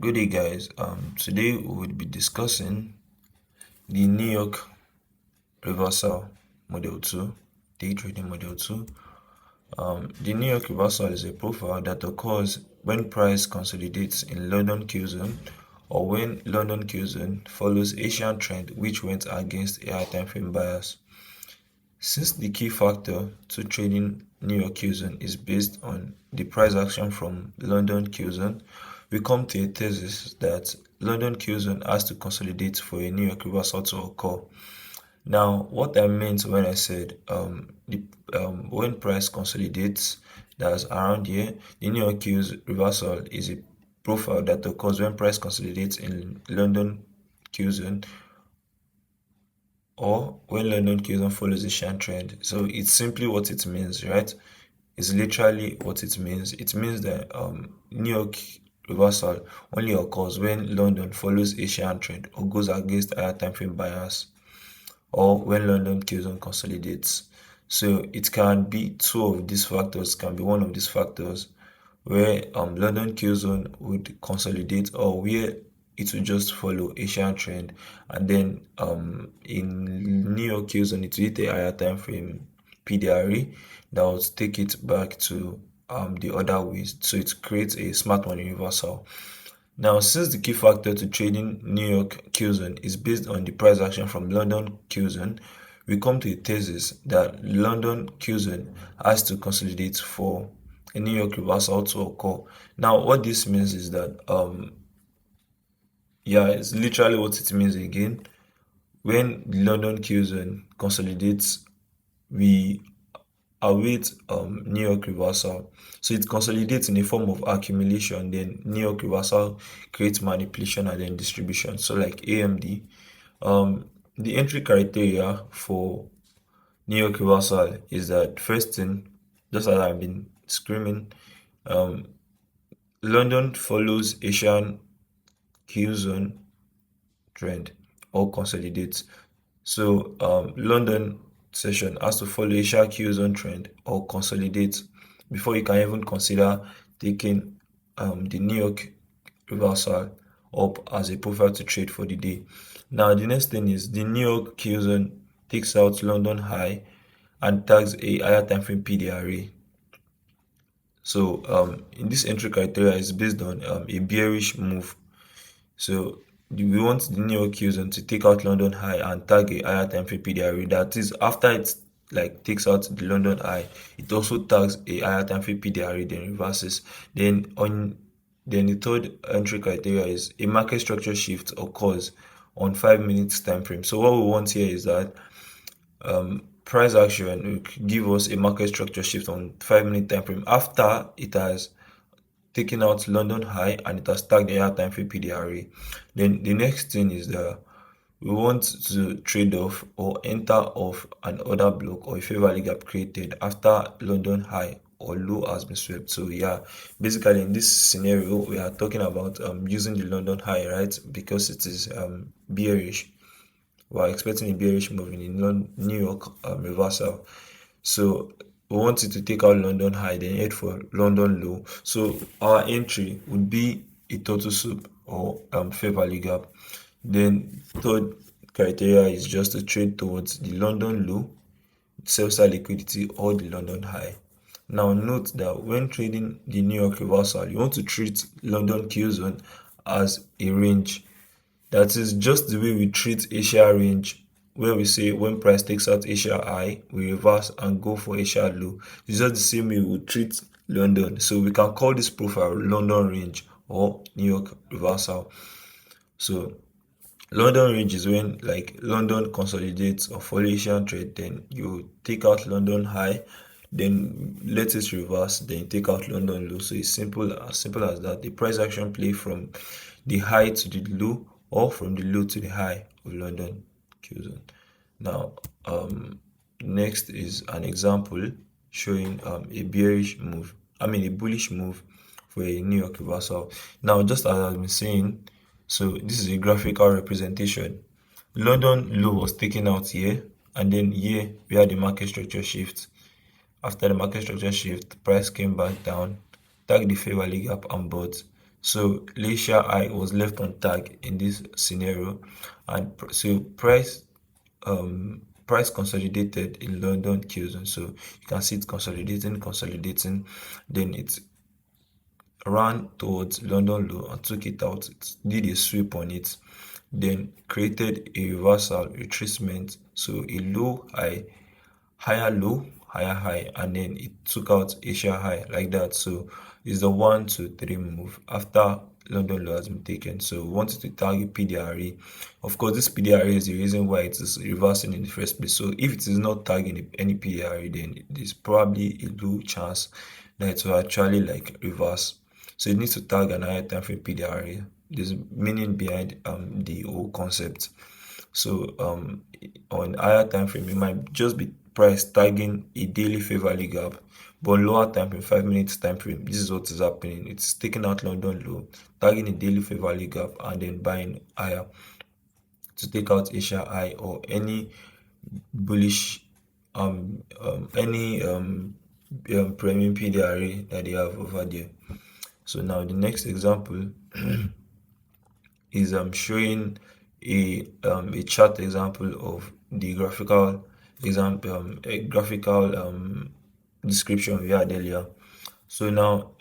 Good day, guys. Today we will be discussing the New York reversal model 2, day trading model 2. The New York reversal is a profile that occurs when price consolidates in London Q zone or when London Q zone follows Asian trend which went against a high time frame bias. Since the key factor to trading New York Q zone is based on the price action from London Q zone, we come to a thesis that London Q zone has to consolidate for a New York reversal to occur. Now, what I meant when I said when price consolidates, that's around here, the New York Q reversal is a profile that occurs when price consolidates in London Q zone or when London Q zone follows the Asian trend. So it's simply what it means, right? It's literally what it means. It means that New York reversal only occurs when London follows Asian trend or goes against higher time frame bias, or when London Q zone consolidates. So it can be two of these factors, can be one of these factors, where London Q zone would consolidate or where it will just follow Asian trend, and then in New York Q zone it will hit a higher time frame PDRE that will take it back to the other ways. So it creates a smart money reversal. Now, since the key factor to trading New York Q zone is based on the price action from London Q zone, we come to a thesis that London Q zone has to consolidate for a New York reversal to occur. Now, what this means is that it's literally what it means again. When the London Q zone consolidates, we await New York reversal. So it consolidates in a form of accumulation, then New York reversal creates manipulation and then distribution. So like AMD, the entry criteria for New York reversal is that first thing, just as I've been screaming, London follows Asian Q zone trend or consolidates. So London session has to follow Asia Q zone trend or consolidate before you can even consider taking the New York reversal up as a profile to trade for the day. Now the next thing is the New York Q zone takes out London high and tags a higher time frame PDRE. So in this entry criteria is based on a bearish move. So we want the New York Q zone to take out London high and tag a higher time frame PDRE. That is, after it takes out the London high, it also tags a higher time frame PDRE, then reverses. Then the third entry criteria is a market structure shift occurs on 5 minutes time frame. So what we want here is that price action will give us a market structure shift on 5-minute time frame after it has taking out London high and it has tagged the higher time frame PDRE. Then the next thing is that we want to trade off or enter off an order block or a fair value gap created after London high or low has been swept. So basically in this scenario we are talking about using the London high, right? Because it is bearish. We are expecting a bearish move in the New York reversal. So we want it to take out London high, then head for London low. So our entry would be a total soup or fair value gap. Then third criteria is just to trade towards the London low, sell-side liquidity, or the London high. Now note that when trading the New York reversal, you want to treat London Q zone as a range. That is just the way we treat Asia range, where we say when price takes out Asia high, we reverse and go for Asia low. It's just the same way we treat London. So we can call this profile London range or New York reversal. So London range is when London consolidates or follow Asian trade, then you take out London high, then let it reverse, then take out London low. So it's simple as that. The price action play from the high to the low or from the low to the high of London Q zone. Now next is an example showing a bullish move for a New York reversal. Now, just as I've been saying, so this is a graphical representation. London low was taken out here, and then here we had the market structure shift. After the market structure shift, price came back down, tagged the fair value gap and bought. So Asia high was left on tag in this scenario, and so price consolidated in London Q-zone. So you can see it consolidating, then it ran towards London low and took it out. It did a sweep on it, then created a reversal retracement. So a low high, higher low, higher high, and then it took out Asia high like that. So it's the 1 2 3 move after London low has been taken. So we wanted to target PDRE. Of course, this PDRE is the reason why it is reversing in the first place. So if it is not tagging any PDRE, then there's probably a low chance that it will actually like reverse. So it needs to tag an higher time frame PDRE. There's meaning behind the whole concept. So on higher time frame, it might just be price tagging a daily fair value gap, but on lower time frame, 5 minutes time frame, this is what is happening. It's taking out London low, tagging a daily fair value gap, and then buying higher to take out Asia high or any bullish premium PDRE that they have over there. So now the next example is showing a chart example of the graphical example, a graphical description we had earlier. So now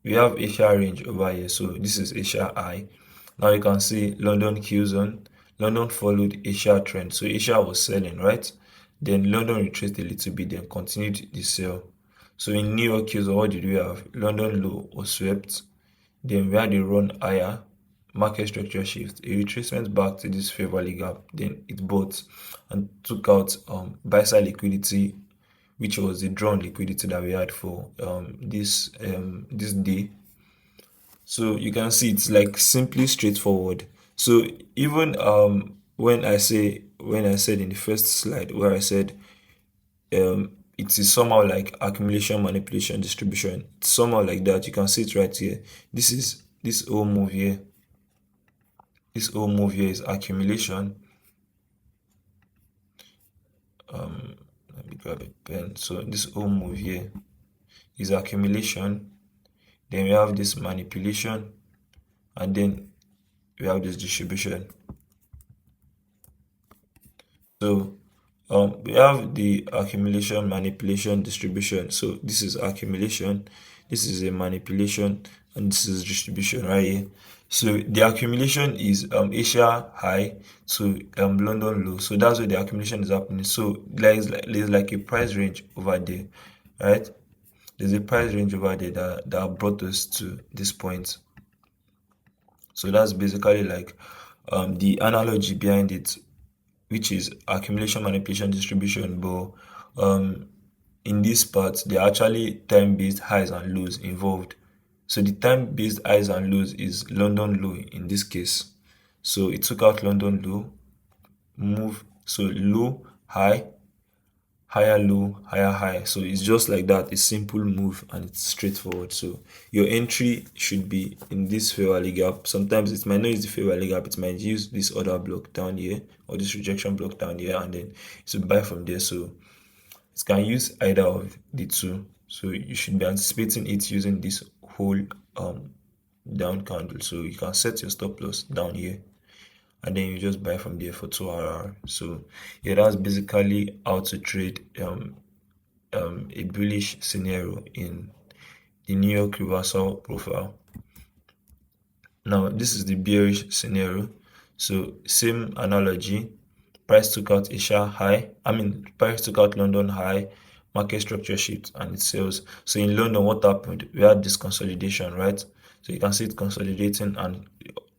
we have Asia range over here. So this is Asia high. Now you can see London Q zone. London followed Asia trend. So Asia was selling, right? Then London retraced a little bit, then continued the sell. So in New York Q zone, what did we have? London low was swept. Then we had a run higher, market structure shift, a retracement back to this fair value gap. Then it bought and took out buy side liquidity, which was the drawn liquidity that we had for this day. So you can see it's like simply straightforward. So even when I said in the first slide where I said it is somehow like accumulation, manipulation, distribution, it's somehow like that. You can see it right here. This whole move here. This whole move here is accumulation. Let me grab a pen. So this whole move here is accumulation. Then we have this manipulation, and then we have this distribution. So we have the accumulation, manipulation, distribution. So this is accumulation, this is a manipulation, and this is distribution right here. So the accumulation is Asia high to London low. So that's where the accumulation is happening. So there's like a price range over there, right? There's a price range over there that brought us to this point. So that's basically like the analogy behind it, which is accumulation, manipulation, distribution. But in this part, there are actually time-based highs and lows involved. So the time-based highs and lows is London low in this case. So it took out London low, move, so low, high, higher low, higher high. So it's just like that, a simple move, and it's straightforward. So your entry should be in this fair value gap. Sometimes it might not use the fair value gap, it might use this other block down here or this rejection block down here, and then to buy from there. So it can use either of the two. So you should be anticipating it using this whole down candle. So you can set your stop loss down here, and then you just buy from there for 2 hour. So yeah, that's basically how to trade a bullish scenario in the New York reversal profile. Now this is the bearish scenario. So same analogy, price took out Asia high, price took out London high, market structure shift, and it sells. So in London, what happened? We had this consolidation, right? So you can see it consolidating, and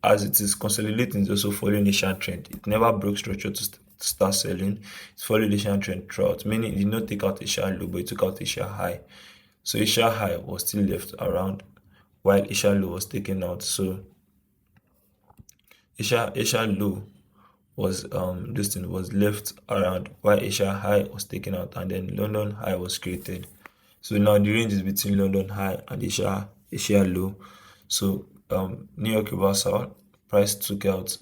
as it is consolidating, it's also following Asian trend. It never broke structure to start selling. It followed Asian trend throughout, meaning it did not take out Asia low, but it took out Asia high. So Asia high was still left around while Asia low was taken out. So Asia low was this thing was left around while Asia high was taken out, and then London high was created. So now the range is between London high and Asia low. So New York reversal, price took out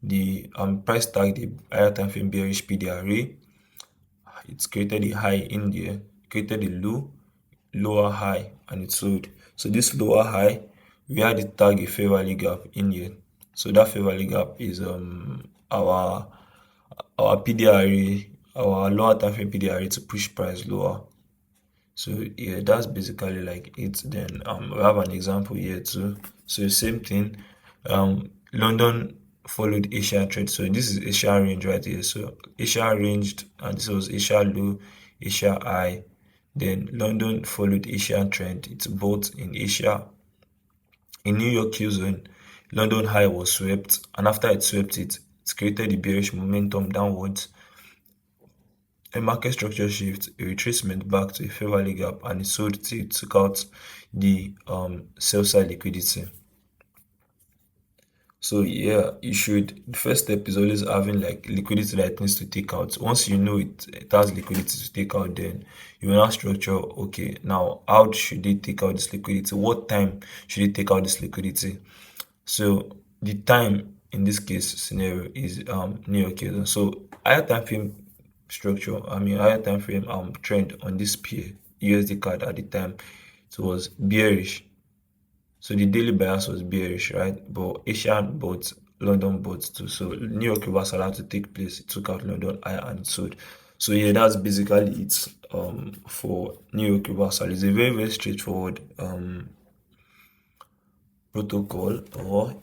the price tag the higher time frame bearish PDRE. It's created a high in there, created a low, lower high, and it sold. So this lower high we had to tag a fair value gap in here. So that fair value gap is our PDRA, our lower time frame PDRA to push price lower. So yeah, that's basically like it. Then we have an example here too. So same thing. London followed Asian trend. So this is Asia range right here. So Asia ranged, and this was Asia low, Asia high. Then London followed Asian trend. It's both in Asia. In New York Q zone, London high was swept, and after it swept it created a bearish momentum downwards. A market structure shift, a retracement back to a fair value gap, and it sold till it took out the sell side liquidity. So yeah, the first step is always having like liquidity that it needs to take out. Once you know it has liquidity to take out, then you will now structure, okay, now how should it take out this liquidity? What time should it take out this liquidity? So the time in this case scenario is New York Q zone. So higher time frame higher time frame trend on this pair USD card at the time, it was bearish. So the daily bias was bearish, right? But Asian bought, London bought too. So New York reversal had to take place. It took out London high and it sold. So yeah, that's basically it for New York reversal. It's a very, very straightforward protocol or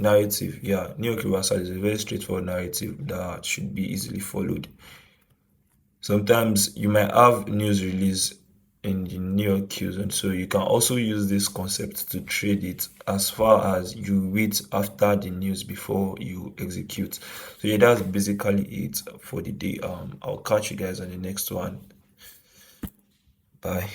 narrative. Yeah, New York reversal is a very straightforward narrative that should be easily followed. Sometimes you might have news release in the New York Q zone, so you can also use this concept to trade it as far as you wait after the news before you execute. So yeah, that's basically it for the day. I'll catch you guys on the next one. Bye.